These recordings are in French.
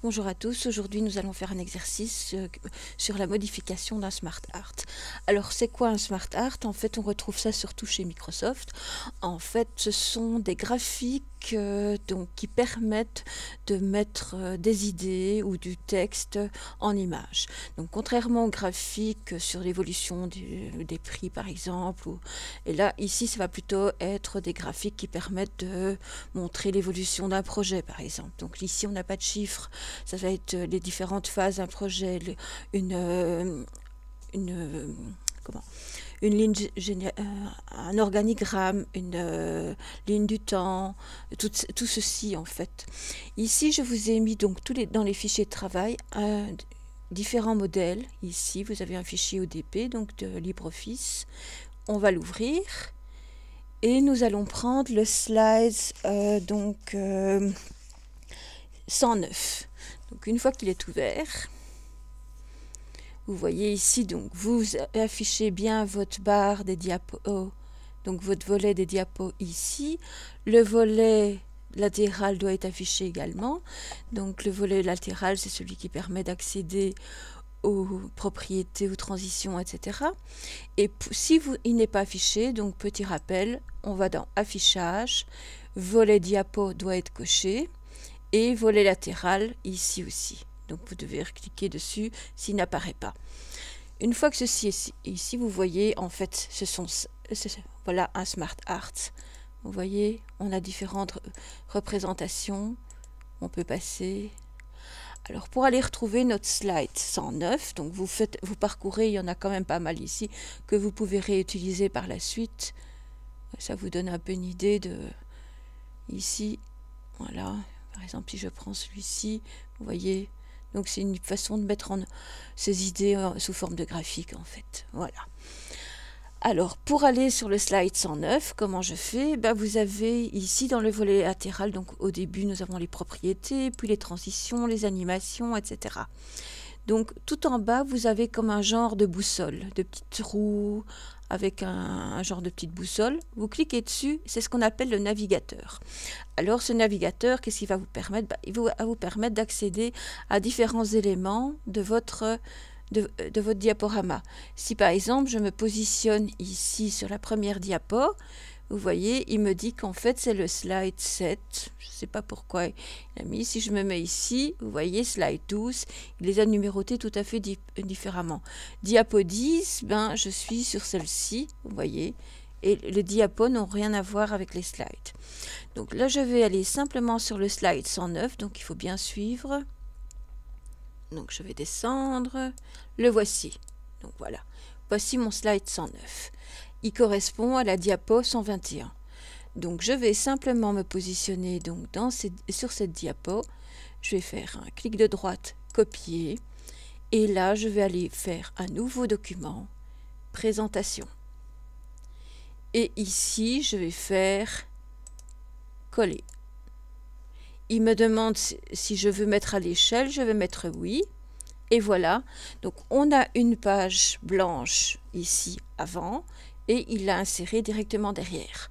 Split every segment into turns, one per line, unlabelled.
Bonjour à tous, aujourd'hui nous allons faire un exercice sur la modification d'un Smart Art. Alors c'est quoi un Smart Art? En fait on retrouve ça surtout chez Microsoft. En fait ce sont des graphiques qui permettent de mettre des idées ou du texte en images. Donc contrairement aux graphiques sur l'évolution des prix par exemple, et là ici ça va plutôt être des graphiques qui permettent de montrer l'évolution d'un projet par exemple. Donc ici on n'a pas de chiffres. Ça va être les différentes phases d'un projet, une ligne, un organigramme, une ligne du temps, tout ceci en fait. Ici, je vous ai mis donc dans les fichiers de travail différents modèles. Ici, vous avez un fichier ODP, donc de LibreOffice. On va l'ouvrir et nous allons prendre le slide 109. Donc une fois qu'il est ouvert, vous voyez ici, donc vous affichez bien votre barre des diapos, donc votre volet des diapos ici. Le volet latéral doit être affiché également. Donc le volet latéral, c'est celui qui permet d'accéder aux propriétés, aux transitions, etc. Et si il n'est pas affiché, donc petit rappel, on va dans Affichage, volet diapo doit être coché, et volet latéral ici aussi. Donc vous devez cliquer dessus s'il n'apparaît pas. Une fois que ceci est ici, vous voyez en fait voilà un Smart Art. Vous voyez, on a différentes représentations. On peut passer. Alors pour aller retrouver notre slide 109, donc vous parcourez, il y en a quand même pas mal ici que vous pouvez réutiliser par la suite. Ça vous donne un peu une idée de ici. Voilà. Par exemple, si je prends celui-ci, vous voyez, donc c'est une façon de mettre ces idées sous forme de graphique en fait. Voilà. Alors, pour aller sur le slide 109, comment je fais? Vous avez ici dans le volet latéral, donc au début nous avons les propriétés, puis les transitions, les animations, etc. Donc tout en bas, vous avez comme un genre de boussole, de petites roues avec un genre de petite boussole. Vous cliquez dessus, c'est ce qu'on appelle le navigateur. Alors ce navigateur, qu'est-ce qu'il va vous permettre? Il va vous permettre d'accéder à différents éléments de votre diaporama. Si par exemple je me positionne ici sur la première diapo, vous voyez, il me dit qu'en fait c'est le slide 7, je ne sais pas pourquoi il a mis, si je me mets ici, vous voyez, slide 12, il les a numérotés tout à fait différemment. Diapo 10, je suis sur celle-ci, vous voyez, et les diapos n'ont rien à voir avec les slides. Donc là je vais aller simplement sur le slide 109, donc il faut bien suivre. Donc je vais descendre, le voici, donc voilà, voici mon slide 109. Il correspond à la diapo 121. Donc je vais simplement me positionner donc sur cette diapo. Je vais faire un clic de droite, copier. Et là, je vais aller faire un nouveau document, présentation. Et ici, je vais faire coller. Il me demande si je veux mettre à l'échelle, je vais mettre oui. Et voilà, donc on a une page blanche ici avant et il l'a inséré directement derrière.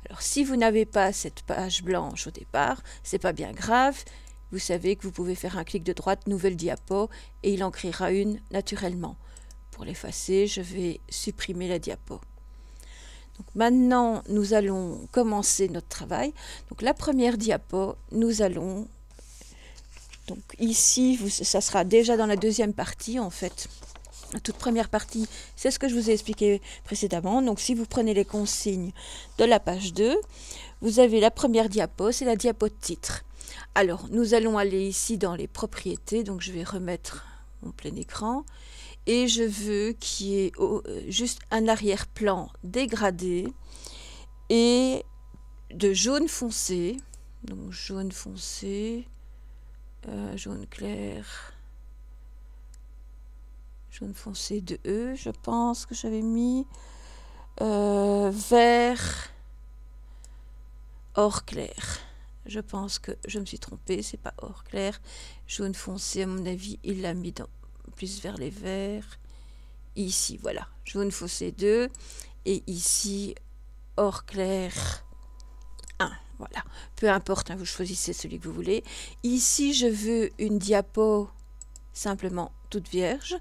Alors si vous n'avez pas cette page blanche au départ, c'est pas bien grave. Vous savez que vous pouvez faire un clic de droite, nouvelle diapo, et il en créera une naturellement. Pour l'effacer, je vais supprimer la diapo. Donc maintenant, nous allons commencer notre travail. Donc la première diapo, nous allons... Donc ici, ça sera déjà dans la deuxième partie en fait. La toute première partie, c'est ce que je vous ai expliqué précédemment. Donc si vous prenez les consignes de la page 2, vous avez la première diapo, c'est la diapo de titre. Alors nous allons aller ici dans les propriétés, donc je vais remettre mon plein écran. Et je veux qu'il y ait juste un arrière-plan dégradé et de jaune foncé. Donc jaune foncé, jaune clair, jaune foncé de E, je pense que j'avais mis, vert, or clair. Je pense que je me suis trompée, c'est pas or clair. Jaune foncé, à mon avis, il l'a mis plus vers les verts. Ici, voilà, jaune foncé 2. Et ici, or clair 1. Voilà, peu importe, hein, vous choisissez celui que vous voulez. Ici, je veux une diapo simplement toute vierge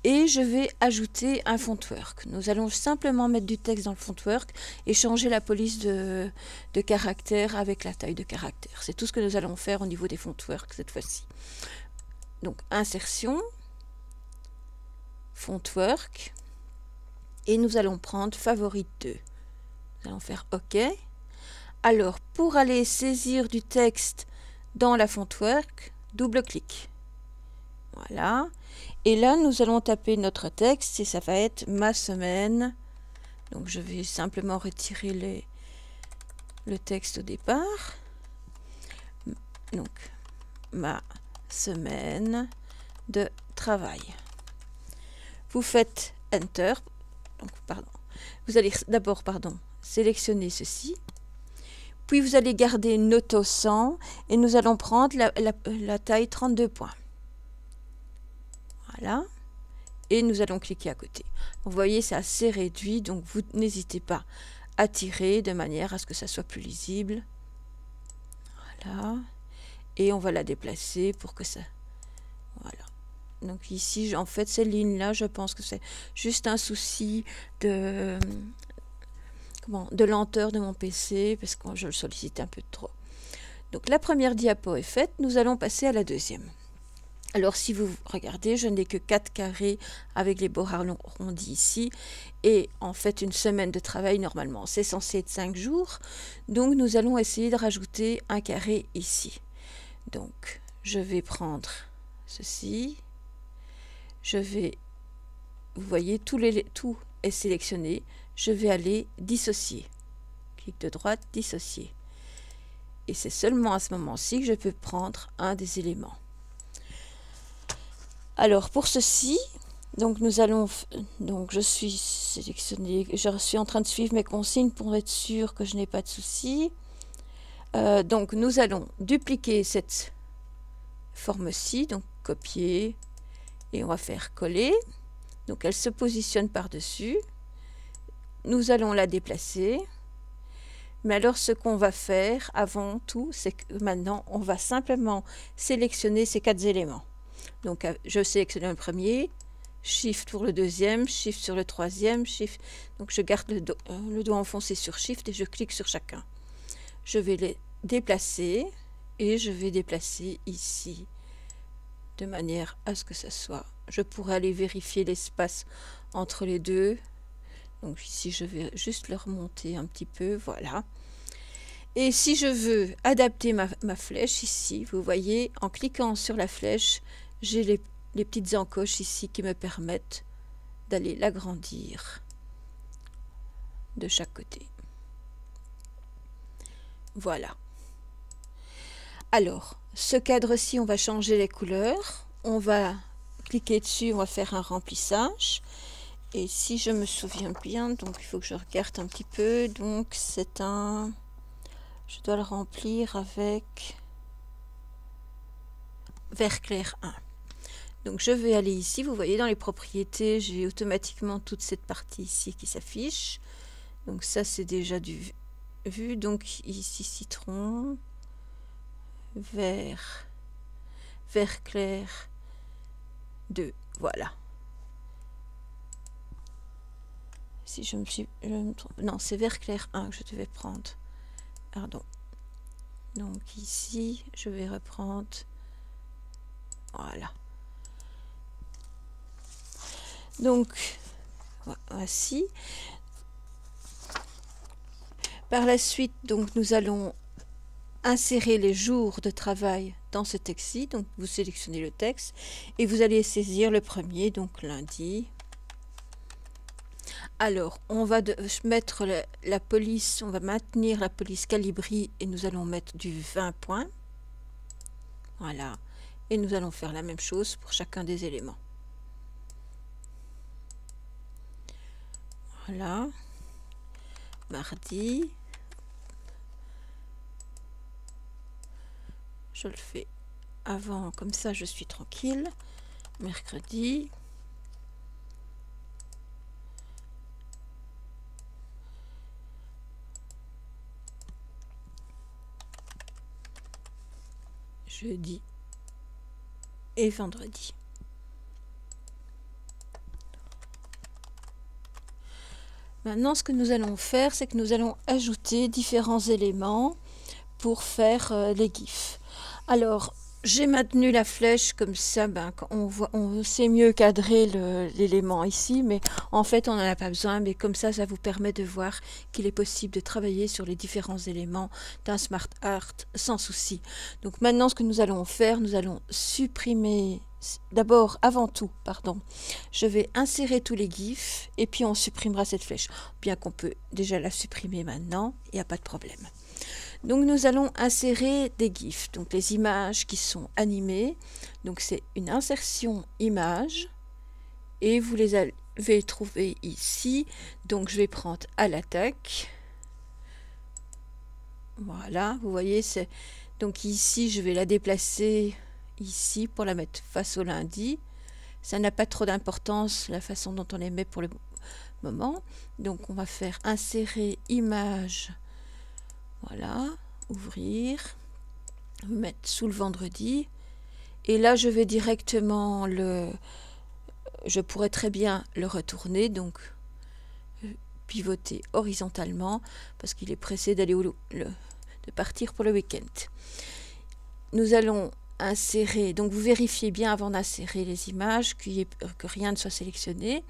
et je vais ajouter un fontwork. Nous allons simplement mettre du texte dans le fontwork et changer la police de caractère avec la taille de caractère. C'est tout ce que nous allons faire au niveau des fontwork cette fois-ci. Donc, insertion, fontwork, et nous allons prendre favorite 2. Nous allons faire OK. Alors, pour aller saisir du texte dans la fontwork, double-clic. Voilà. Et là, nous allons taper notre texte et ça va être ma semaine. Donc, je vais simplement retirer le texte au départ. Donc, ma semaine de travail. Vous faites Enter. Donc, pardon. Vous allez d'abord, sélectionner ceci. Puis, vous allez garder Noto 100 et nous allons prendre la taille 32 points. Voilà. Et nous allons cliquer à côté. Vous voyez, c'est assez réduit, donc vous n'hésitez pas à tirer de manière à ce que ça soit plus lisible. Voilà. Et on va la déplacer pour que ça... Voilà. Donc ici, en fait, ces lignes-là, je pense que c'est juste un souci de lenteur de mon PC, parce que je le sollicite un peu trop. Donc la première diapo est faite, nous allons passer à la deuxième. Alors si vous regardez, je n'ai que 4 carrés avec les bords arrondis ici, et en fait une semaine de travail normalement, c'est censé être 5 jours, donc nous allons essayer de rajouter un carré ici. Donc je vais prendre ceci, je vais, vous voyez, tout est sélectionné, je vais aller dissocier, clic de droite, dissocier, et c'est seulement à ce moment-ci que je peux prendre un des éléments. Alors pour ceci, donc nous allons, donc je suis sélectionné, je suis en train de suivre mes consignes pour être sûr que je n'ai pas de soucis. Donc nous allons dupliquer cette forme-ci, donc copier, et on va faire coller. Donc elle se positionne par-dessus. Nous allons la déplacer. Mais alors ce qu'on va faire avant tout, c'est que maintenant on va simplement sélectionner ces 4 éléments. Donc je sélectionne le premier, Shift pour le deuxième, Shift sur le troisième, Shift. Donc je garde le doigt enfoncé sur Shift et je clique sur chacun. Je vais les déplacer et je vais déplacer ici de manière à ce que ça soit. Je pourrais aller vérifier l'espace entre les deux. Donc ici je vais juste le remonter un petit peu, voilà. Et si je veux adapter ma flèche ici, vous voyez, en cliquant sur la flèche, j'ai les petites encoches ici qui me permettent d'aller l'agrandir de chaque côté. Voilà. Alors, ce cadre-ci, on va changer les couleurs. On va cliquer dessus, on va faire un remplissage. Et si je me souviens bien, donc il faut que je regarde un petit peu. Donc c'est un... Je dois le remplir avec vert clair 1. Donc je vais aller ici, vous voyez dans les propriétés, j'ai automatiquement toute cette partie ici qui s'affiche. Donc ça c'est déjà du vu. Donc ici citron, vert clair 2, voilà. Si je me trompe, non c'est vert clair 1 que je devais prendre. Pardon. Donc ici, je vais reprendre, voilà. Donc, voici. Par la suite, donc, nous allons insérer les jours de travail dans ce texte-ci. Donc, vous sélectionnez le texte et vous allez saisir le premier, donc lundi. Alors, on va mettre la police, on va maintenir la police Calibri et nous allons mettre du 20 points. Voilà. Et nous allons faire la même chose pour chacun des éléments. Voilà. Mardi. Je le fais avant, comme ça je suis tranquille. Mercredi. jeudi et vendredi. Maintenant, ce que nous allons faire, c'est que nous allons ajouter différents éléments pour faire les gifs. Alors, j'ai maintenu la flèche comme ça, on sait mieux cadrer l'élément ici, mais en fait on n'en a pas besoin, mais comme ça vous permet de voir qu'il est possible de travailler sur les différents éléments d'un Smart Art sans souci. Donc maintenant ce que nous allons faire, nous allons supprimer, avant tout, je vais insérer tous les gifs et puis on supprimera cette flèche, bien qu'on peut déjà la supprimer maintenant, il n'y a pas de problème. Donc nous allons insérer des gifs, donc les images qui sont animées. Donc c'est une insertion image et vous les avez trouvées ici. Donc je vais prendre à l'attaque. Voilà, vous voyez, c'est donc ici je vais la déplacer ici pour la mettre face au lundi. Ça n'a pas trop d'importance la façon dont on les met pour le moment. Donc on va faire insérer image. Voilà, ouvrir, mettre sous le vendredi. Et là, je vais directement je pourrais très bien le retourner, donc pivoter horizontalement, parce qu'il est pressé d'aller de partir pour le week-end. Nous allons insérer, donc vous vérifiez bien avant d'insérer les images, que rien ne soit sélectionné.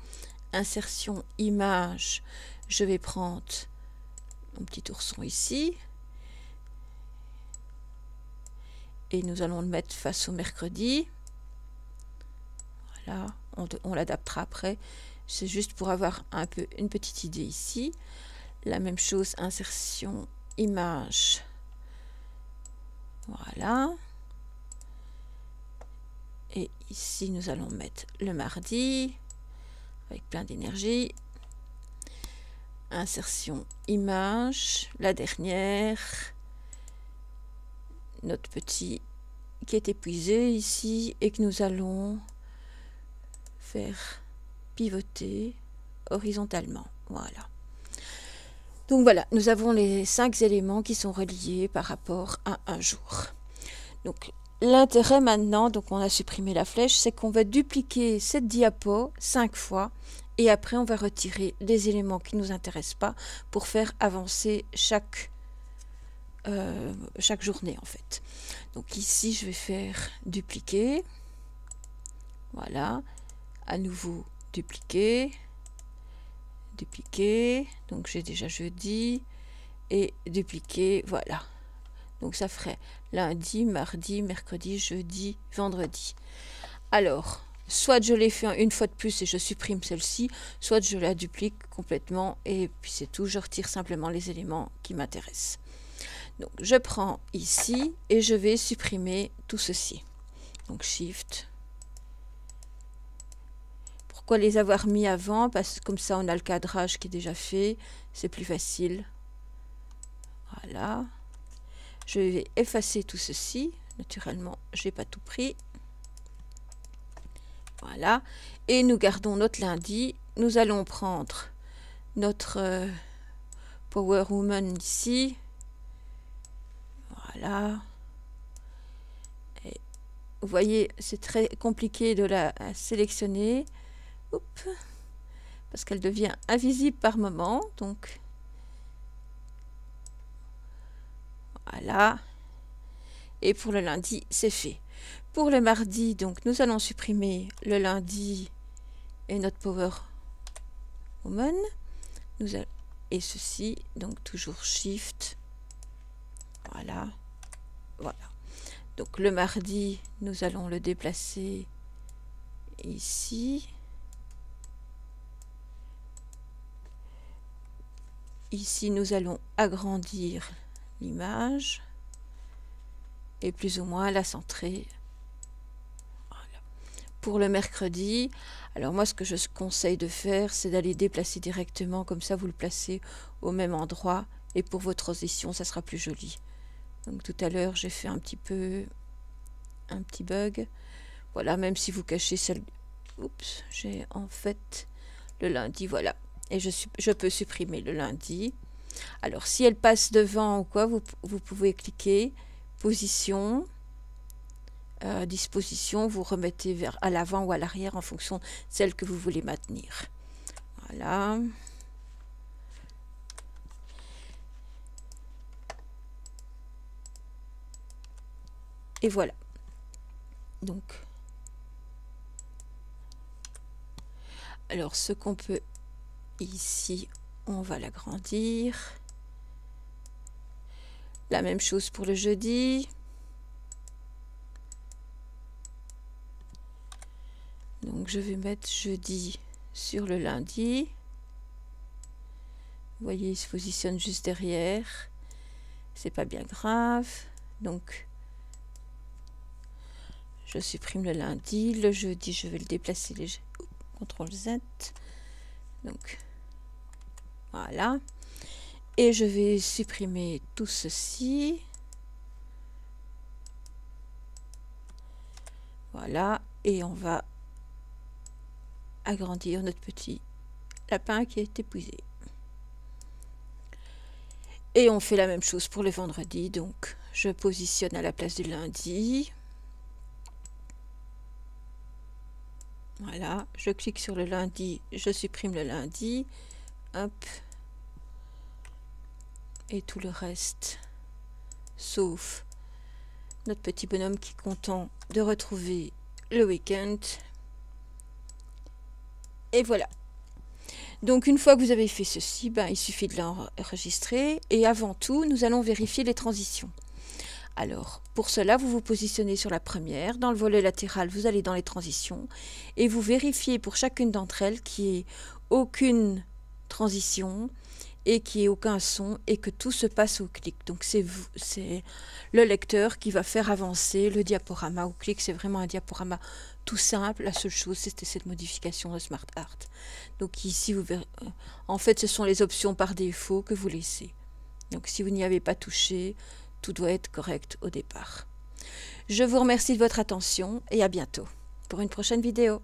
Insertion image, je vais prendre mon petit ourson ici et nous allons le mettre face au mercredi. Voilà, on l'adaptera après, c'est juste pour avoir une petite idée ici. La même chose, insertion image, voilà, et ici nous allons mettre le mardi avec plein d'énergie. Insertion image, la dernière, notre petit qui est épuisé ici et que nous allons faire pivoter horizontalement. Voilà. Donc voilà, nous avons les 5 éléments qui sont reliés par rapport à un jour. Donc l'intérêt maintenant, donc on a supprimé la flèche, c'est qu'on va dupliquer cette diapo 5 fois. Et après, on va retirer les éléments qui ne nous intéressent pas pour faire avancer chaque journée, en fait. Donc ici, je vais faire dupliquer. Voilà. À nouveau, dupliquer. Dupliquer. Donc, j'ai déjà jeudi. Et dupliquer. Voilà. Donc, ça ferait lundi, mardi, mercredi, jeudi, vendredi. Alors, soit je l'ai fait une fois de plus et je supprime celle-ci, soit je la duplique complètement et puis c'est tout, je retire simplement les éléments qui m'intéressent. Donc je prends ici et je vais supprimer tout ceci. Donc Shift. Pourquoi les avoir mis avant? Parce que comme ça on a le cadrage qui est déjà fait, c'est plus facile. Voilà. Je vais effacer tout ceci. Naturellement, je n'ai pas tout pris. Voilà, et nous gardons notre lundi. Nous allons prendre notre Power Woman ici. Voilà. Et vous voyez, c'est très compliqué de la sélectionner. Oups, parce qu'elle devient invisible par moment. Donc, voilà. Et pour le lundi, c'est fait. Pour le mardi, donc nous allons supprimer le lundi et notre Power Woman. Et ceci, donc toujours Shift. Voilà. Voilà. Donc le mardi, nous allons le déplacer ici. Ici, nous allons agrandir l'image et plus ou moins la centrer. Pour le mercredi, alors moi ce que je conseille de faire, c'est d'aller déplacer directement, comme ça vous le placez au même endroit et pour vos transitions ça sera plus joli. Donc tout à l'heure j'ai fait un petit bug, voilà, même si vous cachez celle, oups, j'ai en fait le lundi, voilà, et je peux supprimer le lundi. Alors si elle passe devant ou quoi, vous pouvez cliquer position disposition, vous remettez vers à l'avant ou à l'arrière en fonction de celle que vous voulez maintenir. Voilà. Et voilà. Donc, alors ce qu'on peut ici, on va l'agrandir. La même chose pour le jeudi. Donc je vais mettre jeudi sur le lundi. Vous voyez, il se positionne juste derrière. C'est pas bien grave. Donc je supprime le lundi. Le jeudi, je vais le déplacer léger. CTRL Z. Donc voilà. Et je vais supprimer tout ceci. Voilà. Et on va agrandir notre petit lapin qui est épuisé. Et on fait la même chose pour le vendredi. Donc je positionne à la place du lundi. Voilà, je clique sur le lundi, je supprime le lundi, hop, et tout le reste, sauf notre petit bonhomme qui est content de retrouver le week-end. Et voilà. Donc une fois que vous avez fait ceci, il suffit de l'enregistrer. Et avant tout, nous allons vérifier les transitions. Alors, pour cela, vous vous positionnez sur la première. Dans le volet latéral, vous allez dans les transitions et vous vérifiez pour chacune d'entre elles qu'il n'y ait aucune transition et qu'il n'y ait aucun son et que tout se passe au clic. Donc, c'est le lecteur qui va faire avancer le diaporama au clic. C'est vraiment un diaporama tout simple. La seule chose, c'était cette modification de Smart Art. Donc, ici, vous verrez, en fait, ce sont les options par défaut que vous laissez. Donc, si vous n'y avez pas touché, tout doit être correct au départ. Je vous remercie de votre attention et à bientôt pour une prochaine vidéo.